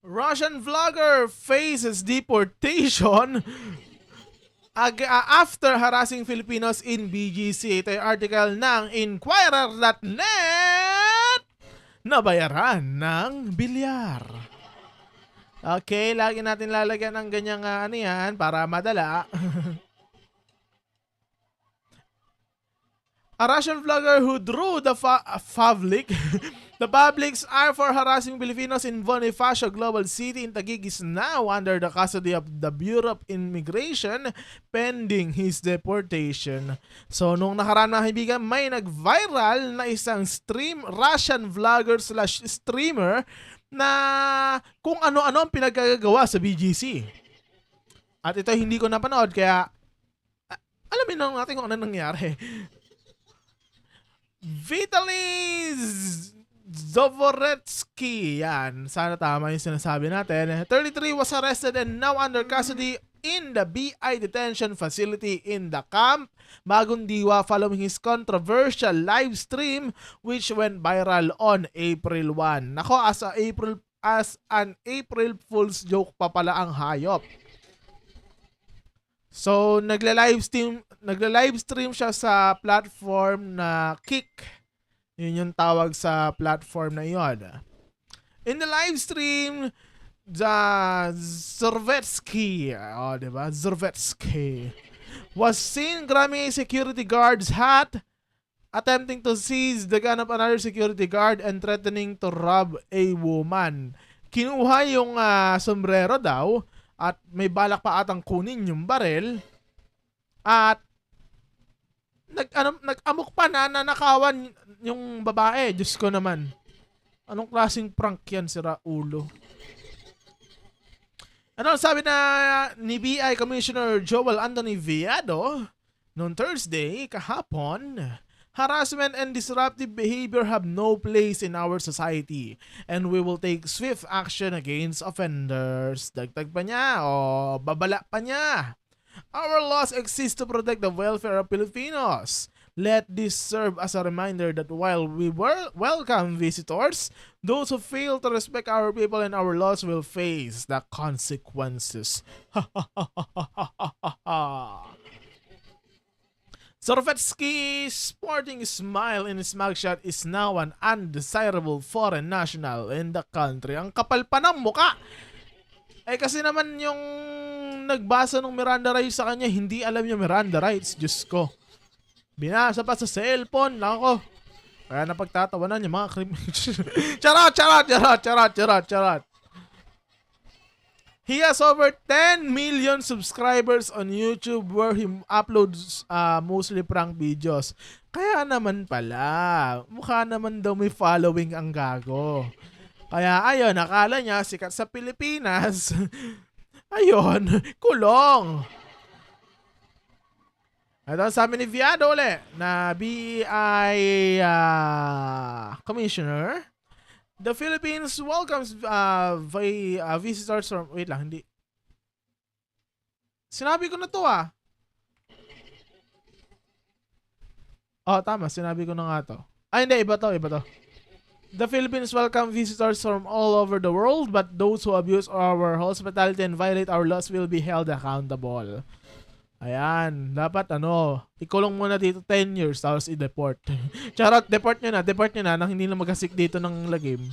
Russian vlogger faces deportation after harassing Filipinos in BGC. Ito yung article ng Inquirer.net. Nabayaran ng bilyar. Okay, lagi natin lalagyan ng ganyang ano yan para madala. A Russian vlogger who drew the public's ire for harassing Filipinos in Bonifacio Global City in Taguig is now under the custody of the Bureau of Immigration pending his deportation. So, nung nakaraan mga kaibigan, may nag-viral na isang Russian vlogger / streamer na kung ano-ano ang pinagkagawa sa BGC. At ito hindi ko napanood kaya alamin lang natin kung ano nangyari. Vitaly Zavoretsky, yan. Sana tama yung sinasabi natin. 33 was arrested and now under custody in the BI detention facility in the camp Magundiwa following his controversial live stream which went viral on April 1. Nako, as an April Fool's joke pa pala ang hayop. So, nagla-live stream siya sa platform na Kick. Yun yung tawag sa platform na yun. In the live stream, Zorvetsky, diba? Zorvetsky was seen grabbing a security guard's hat, attempting to seize the gun of another security guard and threatening to rob a woman. Kinuha yung sombrero daw at may balak pa atang kunin yung barel at nag-amok pa na nanakawan yung babae. Diyos ko naman. Anong klaseng prank yan, sira ulo? Ano sabi na ni BI Commissioner Joel Anthony Viado noong Thursday, kahapon? Harassment and disruptive behavior have no place in our society and we will take swift action against offenders. Dagdag pa niya babala pa niya. Our laws exist to protect the welfare of Filipinos. Let this serve as a reminder that while we welcome visitors, those who fail to respect our people and our laws will face the consequences. Zorvetsky, sporting a smile in his mugshot, is now an undesirable foreign national in the country. Ang kapal pa ng muka! Kasi naman yung nagbasa ng Miranda rights sa kanya, hindi alam yung Miranda rights. Diyos ko. Binasa pa sa cellphone. Nako. Kaya napagtatawanan yung mga charot. He has over 10 million subscribers on YouTube where he uploads mostly prank videos. Kaya naman pala, mukha naman daw may following ang gago. Kaya ayun, akala niya sikat sa Pilipinas. Ayun, kulong. Ito sabi ni Viado ulit na BI Commissioner. The Philippines welcomes visitors from... Wait lang, hindi. Sinabi ko na to tama. Sinabi ko na nga to. Hindi. Iba to. The Philippines welcome visitors from all over the world, but those who abuse our hospitality and violate our laws will be held accountable. Ayan. Dapat ikulong muna dito 10 years tapos i-deport. Charot, deport nyo na nang hindi na magasik dito ng lagim.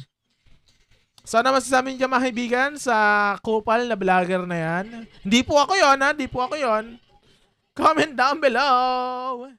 Sana masasabi niyo mga kaibigan sa kupal na vlogger na yan. Hindi po ako yon. Comment down below.